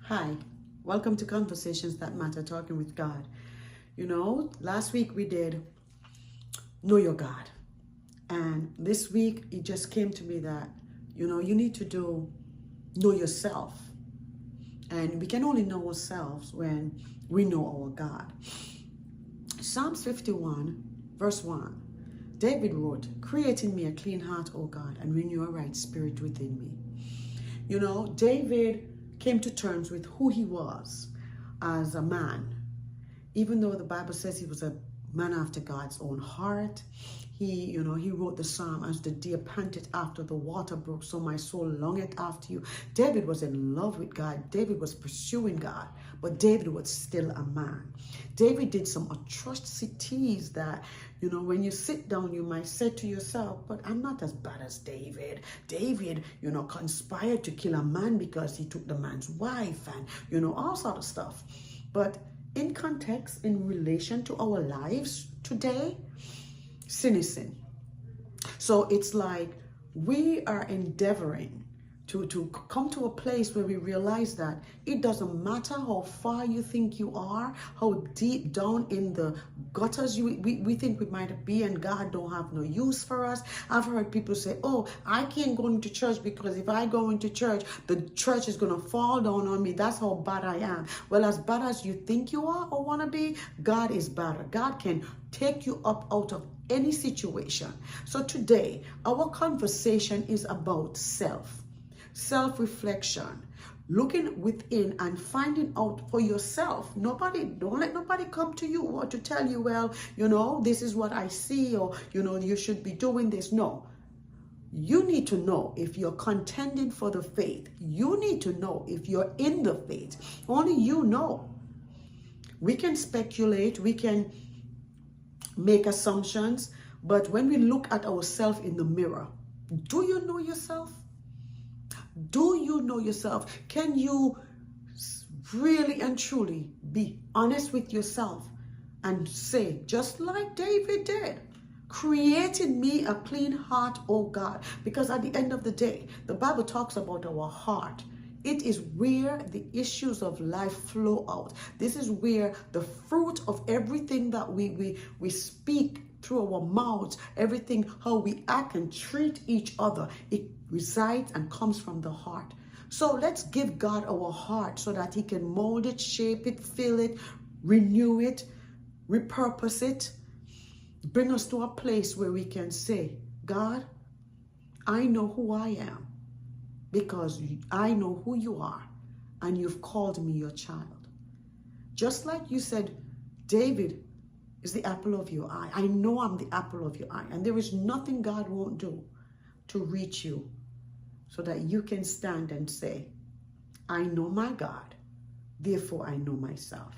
Hi, welcome to Conversations That Matter, Talking with God. You know, last week we did Know Your God. And this week it just came to me that, you need to do Know Yourself. And we can only know ourselves when we know our God. Psalms 51, verse 1. David wrote, "Create in me a clean heart, O God, and renew a right spirit within me." You know, David came to terms with who he was as a man. Even though the Bible says he was a man after God's own heart, he wrote the psalm, "As the deer panted after the water brook, so my soul longeth after you." David was in love with God. David was pursuing God, but David was still a man. David did some atrocities that, when you sit down, you might say to yourself, but I'm not as bad as David. David, conspired to kill a man because he took the man's wife and, all sort of stuff. But in context, in relation to our lives today, sin is sin. So it's like we are endeavoring to come to a place where we realize that it doesn't matter how far you think you are, how deep down in the gutters we think we might be, and God don't have no use for us. I've heard people say, "Oh, I can't go into church because if I go into church, the church is going to fall down on me. That's how bad I am." Well, as bad as you think you are or want to be, God is better. God can take you up out of any situation. So today, our conversation is about self-reflection, looking within and finding out for yourself. Don't let nobody come to you or to tell you, well, this is what I see, or, you should be doing this. No. You need to know if you're contending for the faith. You need to know if you're in the faith. Only you know. We can speculate, we can make assumptions, but when we look at ourselves in the mirror, do you know yourself? Do you know yourself? Can you really and truly be honest with yourself and say, just like David did, "Create in me a clean heart, O God"? Because at the end of the day, the Bible talks about our heart. It is where the issues of life flow out. This is where the fruit of everything that we speak through our mouths, everything, how we act and treat each other, it resides and comes from the heart. So let's give God our heart so that he can mold it, shape it, fill it, renew it, repurpose it, bring us to a place where we can say, "God, I know who I am because I know who you are and you've called me your child." Just like you said, David is the apple of your eye. I know I'm the apple of your eye, and there is nothing God won't do to reach you so that you can stand and say, "I know my God, therefore I know myself."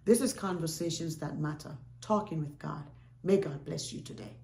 This is Conversations That Matter, Talking with God. May God bless you today.